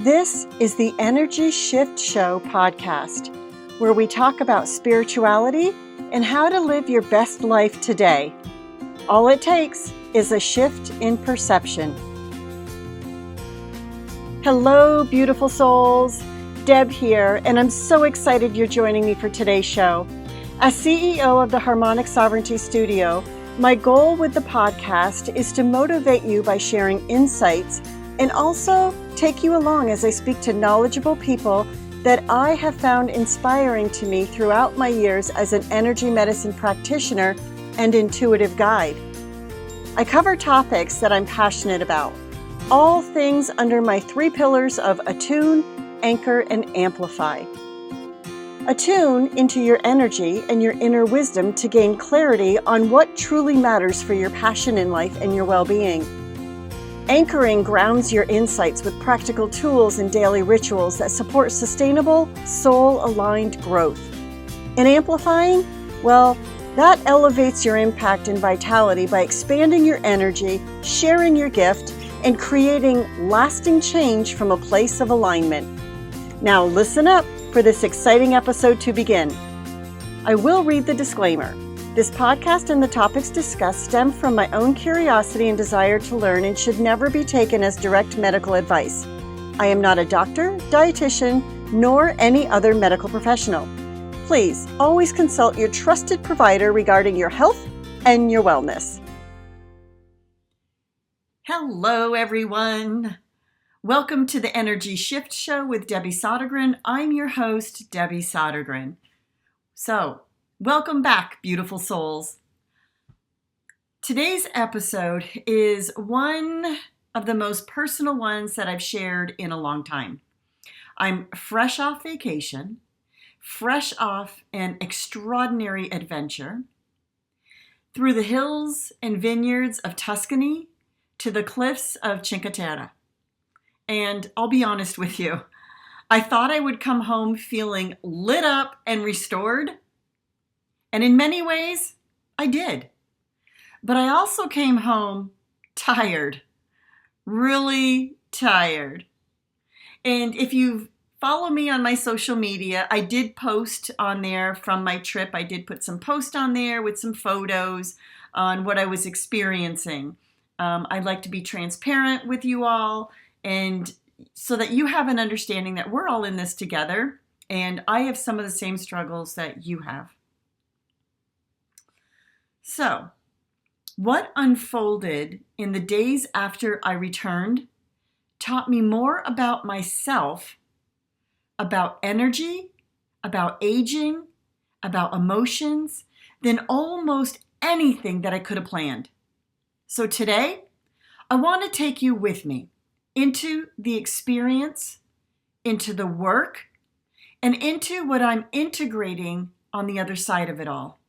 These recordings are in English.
This is the Energy Shift Show podcast, where we talk about spirituality and how to live your best life today. All it takes is a shift in perception. Hello, beautiful souls. Deb here, and I'm so excited you're joining me for today's show. As CEO of the Harmonic Sovereignty Studio, my goal with the podcast is to motivate you by sharing insights and also take you along as I speak to knowledgeable people that I have found inspiring to me throughout my years as an energy medicine practitioner and intuitive guide. I cover topics that I'm passionate about, all things under my 3 pillars of attune, anchor, and amplify. Attune into your energy and your inner wisdom to gain clarity on what truly matters for your passion in life and your well-being. Anchoring grounds your insights with practical tools and daily rituals that support sustainable, soul-aligned growth. And amplifying, well, that elevates your impact and vitality by expanding your energy, sharing your gift, and creating lasting change from a place of alignment. Now listen up for this exciting episode to begin. I will read the disclaimer. This podcast and the topics discussed stem from my own curiosity and desire to learn and should never be taken as direct medical advice. I am not a doctor, dietitian, nor any other medical professional. Please always consult your trusted provider regarding your health and your wellness. Hello, everyone. Welcome to the Energy Shift Show with Debbie Sodergren. I'm your host, Debbie Sodergren. So, welcome back, beautiful souls. Today's episode is one of the most personal ones that I've shared in a long time. I'm fresh off vacation, fresh off an extraordinary adventure through the hills and vineyards of Tuscany to the cliffs of Cinque Terre. And I'll be honest with you, I thought I would come home feeling lit up and restored. And in many ways, I did. But I also came home tired, really tired. And if you follow me on my social media, I did post on there from my trip. I did put some posts on there with some photos on what I was experiencing. I'd like to be transparent with you all, and so that you have an understanding that we're all in this together, and I have some of the same struggles that you have. So, what unfolded in the days after I returned taught me more about myself, about energy, about aging, about emotions, than almost anything that I could have planned. So today, I want to take you with me into the experience, into the work, and into what I'm integrating on the other side of it all.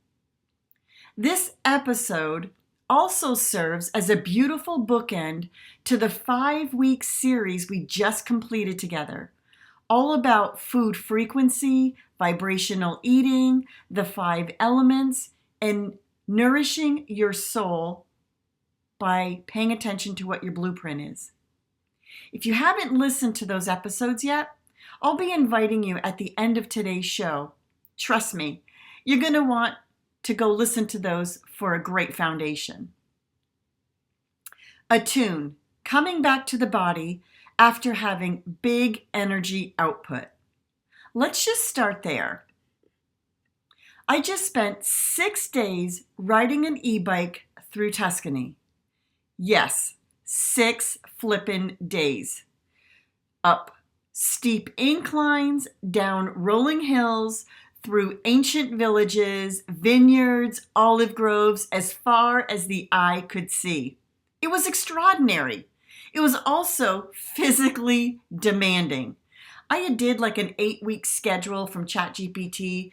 This episode also serves as a beautiful bookend to the 5-week series we just completed together, all about food frequency, vibrational eating, the 5 elements, and nourishing your soul by paying attention to what your blueprint is. If you haven't listened to those episodes yet, I'll be inviting you at the end of today's show. Trust me, you're going to want to go listen to those for a great foundation. Attune, coming back to the body after having big energy output. Let's just start there. I just spent 6 days riding an e-bike through Tuscany. Yes, 6 flippin' days. Up steep inclines, down rolling hills, through ancient villages, vineyards, olive groves, as far as the eye could see. It was extraordinary. It was also physically demanding. I did like an 8-week schedule from ChatGPT,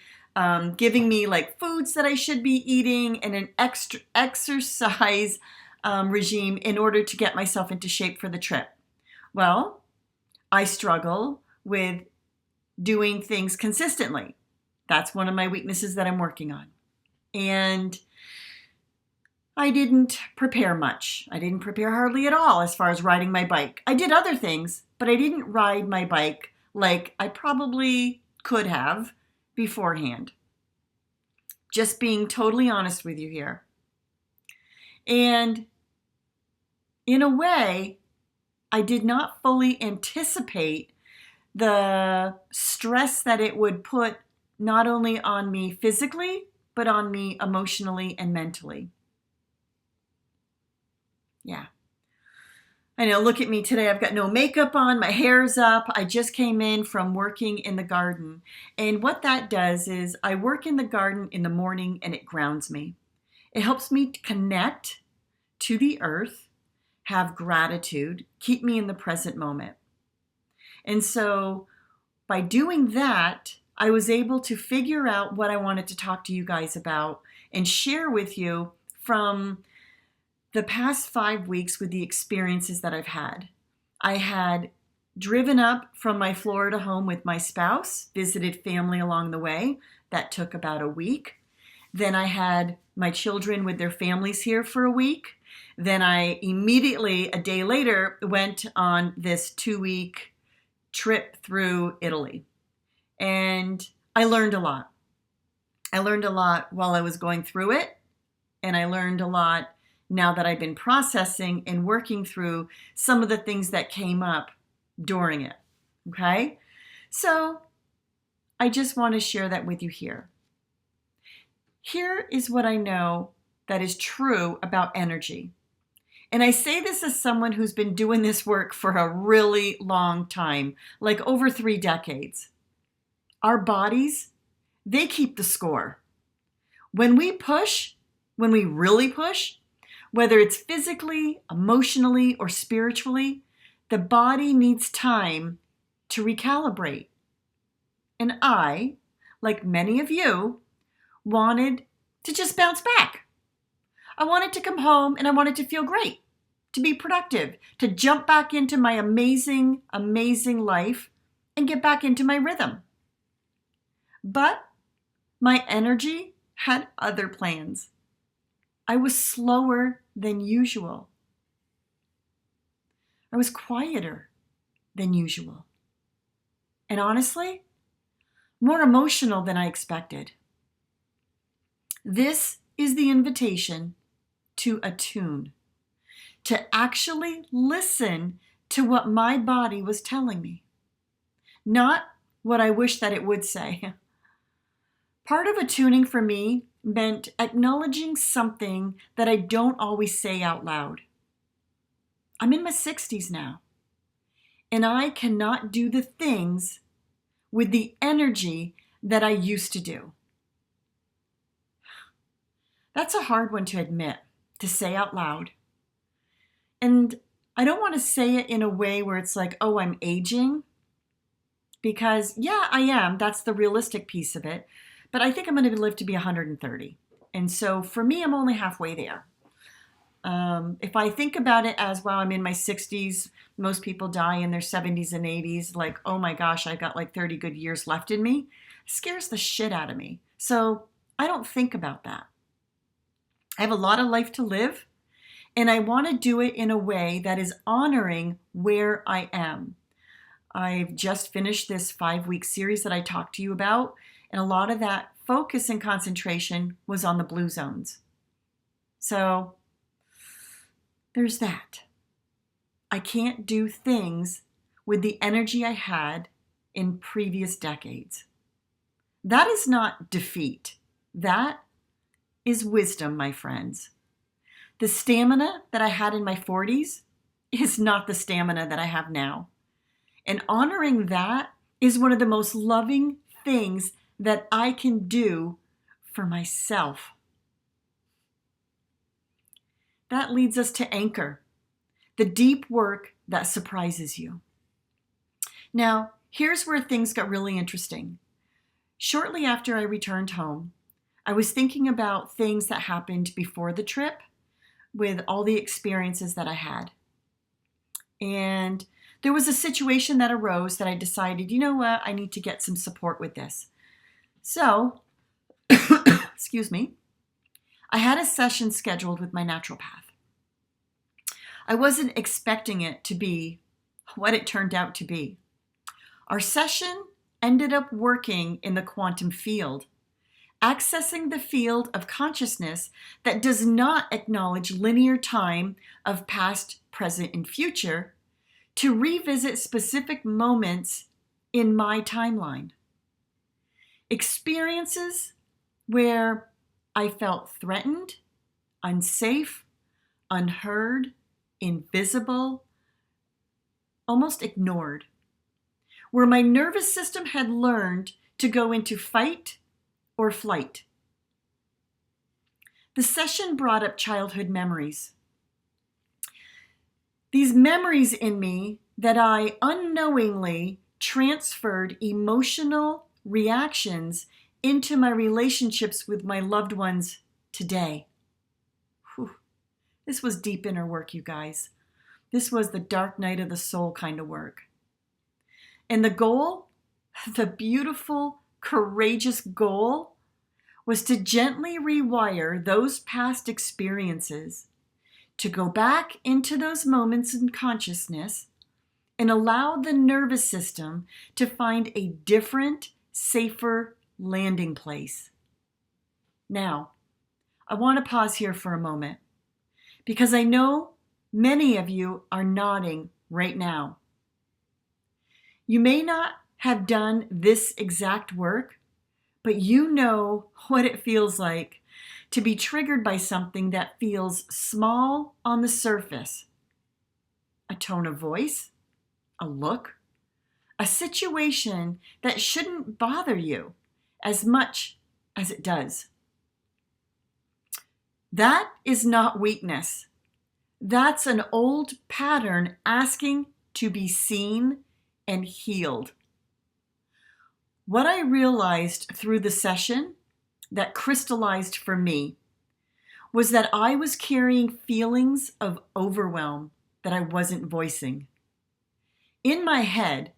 giving me like foods that I should be eating and an extra exercise regime in order to get myself into shape for the trip. Well, I struggle with doing things consistently. That's one of my weaknesses that I'm working on. And I didn't prepare much. I didn't prepare hardly at all as far as riding my bike. I did other things, but I didn't ride my bike like I probably could have beforehand. Just being totally honest with you here. And in a way, I did not fully anticipate the stress that it would put not only on me physically, but on me emotionally and mentally. Yeah. I know, look at me today. I've got no makeup on, my hair's up. I just came in from working in the garden. And what that does is I work in the garden in the morning and it grounds me. It helps me to connect to the earth, have gratitude, keep me in the present moment. And so by doing that, I was able to figure out what I wanted to talk to you guys about and share with you from the past 5 weeks with the experiences that I've had. I had driven up from my Florida home with my spouse, visited family along the way. That took about a week. Then I had my children with their families here for a week. Then I immediately, a day later, went on this 2-week trip through Italy. And I learned a lot. I learned a lot while I was going through it. And I learned a lot now that I've been processing and working through some of the things that came up during it. Okay? So I just want to share that with you here. Here is what I know that is true about energy. And I say this as someone who's been doing this work for a really long time, like over 3 decades. Our bodies, they keep the score. When we push, when we really push, whether it's physically, emotionally, or spiritually, the body needs time to recalibrate. And I, like many of you, wanted to just bounce back. I wanted to come home and I wanted to feel great, to be productive, to jump back into my amazing, amazing life and get back into my rhythm. But my energy had other plans. I was slower than usual. I was quieter than usual. And honestly, more emotional than I expected. This is the invitation to attune, to actually listen to what my body was telling me, not what I wish that it would say. Part of attuning for me meant acknowledging something that I don't always say out loud. I'm in my 60s now, and I cannot do the things with the energy that I used to do. That's a hard one to admit, to say out loud. And I don't want to say it in a way where it's like, oh, I'm aging. Because, yeah, I am. That's the realistic piece of it. But I think I'm going to live to be 130. And so for me, I'm only halfway there. If I think about it as, well, I'm in my 60s, most people die in their 70s and 80s, like, oh my gosh, I've got like 30 good years left in me, it scares the shit out of me. So I don't think about that. I have a lot of life to live, and I want to do it in a way that is honoring where I am. I've just finished this 5-week series that I talked to you about, and a lot of that focus and concentration was on the blue zones. So there's that. I can't do things with the energy I had in previous decades. That is not defeat. That is wisdom, my friends. The stamina that I had in my 40s is not the stamina that I have now. And honoring that is one of the most loving things that I can do for myself. That leads us to anchor, the deep work that surprises you. Now, here's where things got really interesting. Shortly after I returned home, I was thinking about things that happened before the trip with all the experiences that I had. And there was a situation that arose that I decided, you know what, I need to get some support with this. So, excuse me, I had a session scheduled with my naturopath. I wasn't expecting it to be what it turned out to be. Our session ended up working in the quantum field, accessing the field of consciousness that does not acknowledge linear time of past, present, and future to revisit specific moments in my timeline. Experiences where I felt threatened, unsafe, unheard, invisible, almost ignored, where my nervous system had learned to go into fight or flight. The session brought up childhood memories. These memories in me that I unknowingly transferred emotional reactions into my relationships with my loved ones today. Whew. This was deep inner work, you guys. This was the dark night of the soul kind of work. And the goal, the beautiful, courageous goal, was to gently rewire those past experiences, to go back into those moments in consciousness and allow the nervous system to find a different, safer landing place. Now, I want to pause here for a moment because I know many of you are nodding right now. You may not have done this exact work, but you know what it feels like to be triggered by something that feels small on the surface. A tone of voice, a look, a situation that shouldn't bother you as much as it does. That is not weakness. That's an old pattern asking to be seen and healed. What I realized through the session that crystallized for me was that I was carrying feelings of overwhelm that I wasn't voicing. In my head,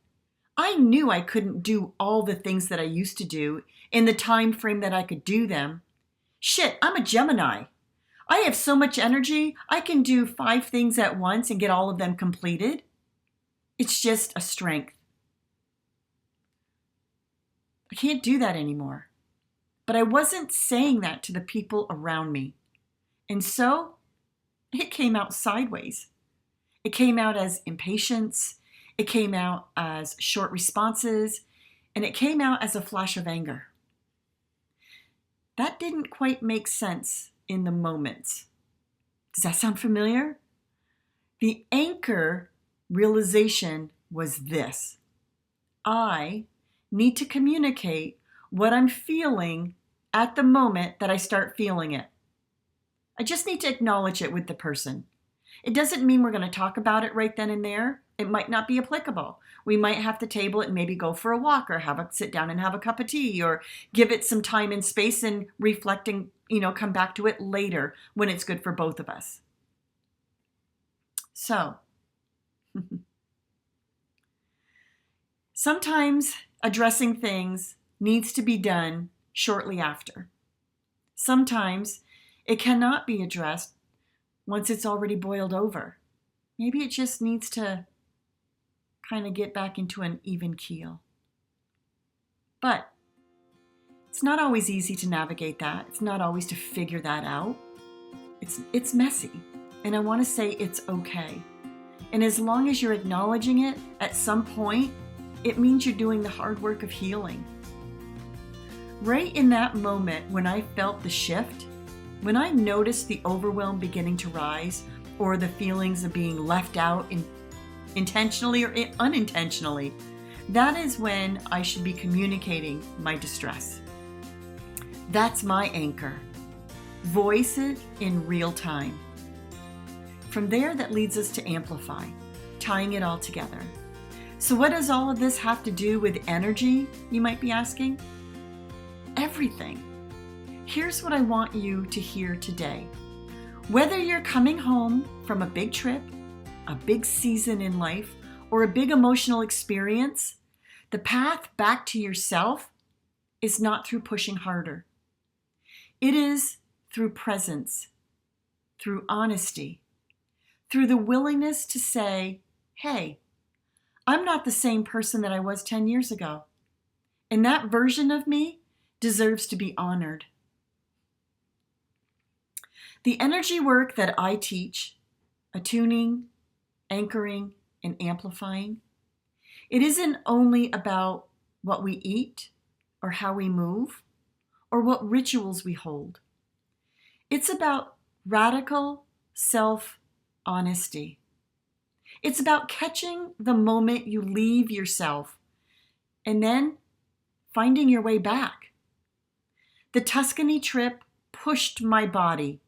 I knew I couldn't do all the things that I used to do in the time frame that I could do them. Shit, I'm a Gemini. I have so much energy, I can do 5 things at once and get all of them completed. It's just a strength. I can't do that anymore. But I wasn't saying that to the people around me. And so it came out sideways. It came out as impatience. It came out as short responses. And it came out as a flash of anger. That didn't quite make sense in the moment. Does that sound familiar? The anchor realization was this: I need to communicate what I'm feeling at the moment that I start feeling it. I just need to acknowledge it with the person. It doesn't mean we're going to talk about it right then and there. It might not be applicable. We might have to table it and maybe go for a walk or sit down and have a cup of tea or give it some time and space and reflect and, come back to it later when it's good for both of us. So, sometimes addressing things needs to be done shortly after. Sometimes it cannot be addressed once it's already boiled over. Maybe it just needs to kind of get back into an even keel. But it's not always easy to navigate that. It's not always to figure that out. It's messy. And I want to say it's okay. And as long as you're acknowledging it at some point, it means you're doing the hard work of healing. Right in that moment when I felt the shift, when I noticed the overwhelm beginning to rise or the feelings of being left out intentionally or unintentionally, that is when I should be communicating my distress. That's my anchor. Voice it in real time. From there, that leads us to amplify, tying it all together. So what does all of this have to do with energy, you might be asking? Everything. Here's what I want you to hear today. Whether you're coming home from a big trip, a big season in life, or a big emotional experience, the path back to yourself is not through pushing harder. It is through presence, through honesty, through the willingness to say, hey, I'm not the same person that I was 10 years ago. And that version of me deserves to be honored. The energy work that I teach, attuning, anchoring, and amplifying, it isn't only about what we eat or how we move or what rituals we hold. It's about radical self-honesty. It's about catching the moment you leave yourself and then finding your way back. The Tuscany trip pushed my body.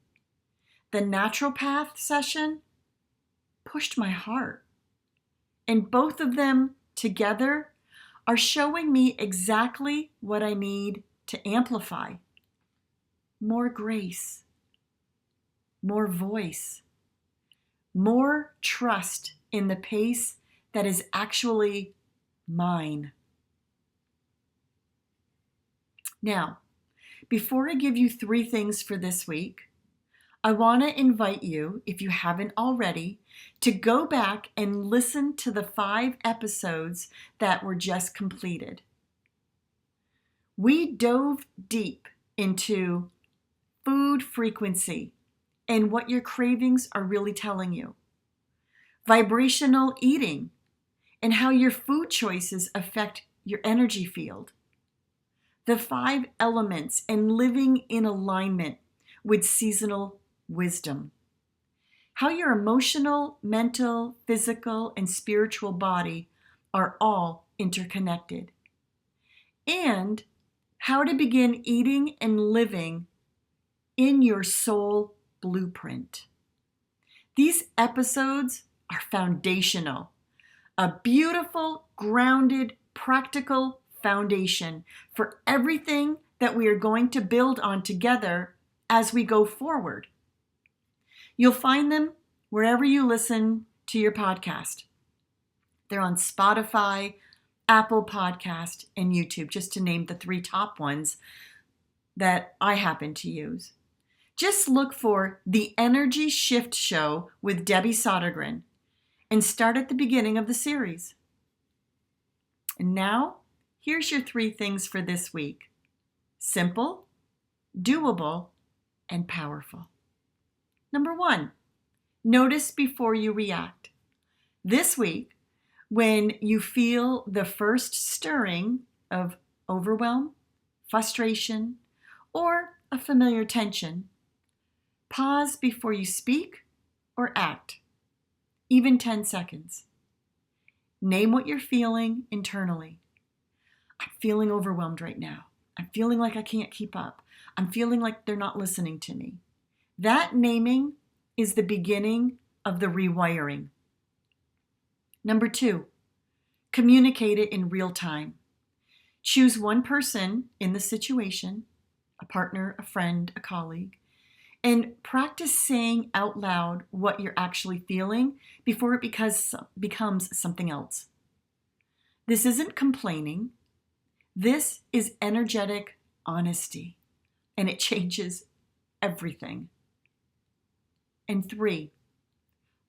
The naturopath session pushed my heart. And both of them together are showing me exactly what I need to amplify. More grace, more voice, more trust in the pace that is actually mine. Now, before I give you 3 things for this week, I want to invite you, if you haven't already, to go back and listen to the 5 episodes that were just completed. We dove deep into food frequency and what your cravings are really telling you, vibrational eating, and how your food choices affect your energy field, the 5 elements and living in alignment with seasonal wisdom, how your emotional, mental, physical, and spiritual body are all interconnected, and how to begin eating and living in your soul blueprint. These episodes are foundational, a beautiful, grounded, practical foundation for everything that we are going to build on together as we go forward. You'll find them wherever you listen to your podcast. They're on Spotify, Apple Podcast, and YouTube, just to name the 3 top ones that I happen to use. Just look for The Energy Shift Show with Debbie Sodergren and start at the beginning of the series. And now, here's your 3 things for this week. Simple, doable, and powerful. Number 1, notice before you react. This week, when you feel the first stirring of overwhelm, frustration, or a familiar tension, pause before you speak or act, even 10 seconds. Name what you're feeling internally. I'm feeling overwhelmed right now. I'm feeling like I can't keep up. I'm feeling like they're not listening to me. That naming is the beginning of the rewiring. Number 2, communicate it in real time. Choose one person in the situation, a partner, a friend, a colleague, and practice saying out loud what you're actually feeling before it becomes something else. This isn't complaining. This is energetic honesty, and it changes everything. And 3,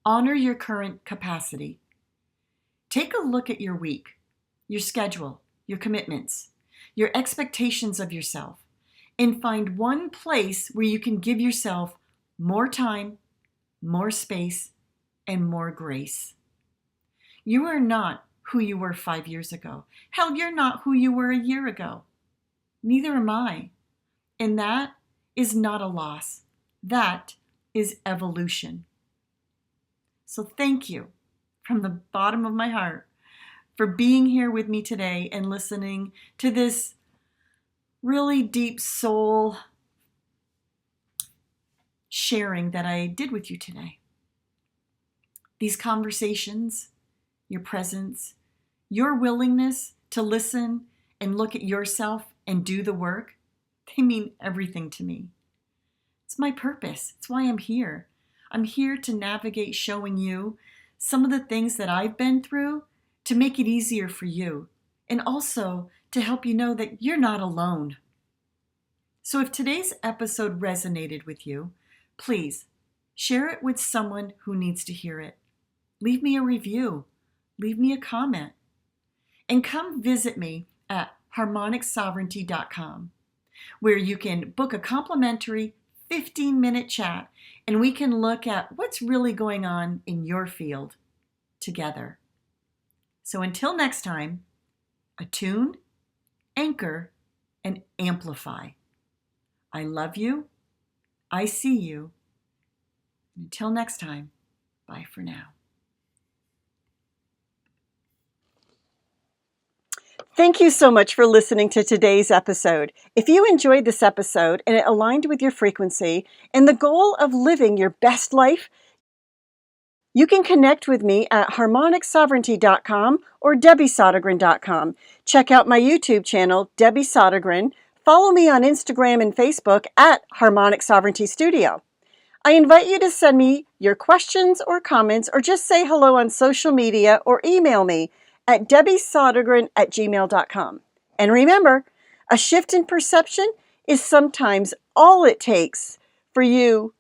honor your current capacity. Take a look at your week, your schedule, your commitments, your expectations of yourself, and find one place where you can give yourself more time, more space, and more grace. You are not who you were 5 years ago. Hell, you're not who you were a year ago. Neither am I. And that is not a loss. That is evolution. So thank you from the bottom of my heart for being here with me today and listening to this really deep soul sharing that I did with you today. These conversations, your presence, your willingness to listen and look at yourself and do the work, they mean everything to me. It's my purpose. It's why I'm here. I'm here to navigate showing you some of the things that I've been through to make it easier for you, and also to help you know that you're not alone. So if today's episode resonated with you, please share it with someone who needs to hear it. Leave me a review. Leave me a comment. And come visit me at harmonicsovereignty.com, where you can book a complimentary 15-minute chat and we can look at what's really going on in your field together. So until next time, attune, anchor, and amplify. I love you. I see you. Until next time, bye for now. Thank you so much for listening to today's episode. If you enjoyed this episode and it aligned with your frequency and the goal of living your best life, you can connect with me at harmonicsovereignty.com or debbiesodegren.com. Check out my YouTube channel, Debbie Sodegren. Follow me on Instagram and Facebook at Harmonic Sovereignty Studio. I invite you to send me your questions or comments or just say hello on social media or email me at debbiesodegren@gmail.com. And remember, a shift in perception is sometimes all it takes for you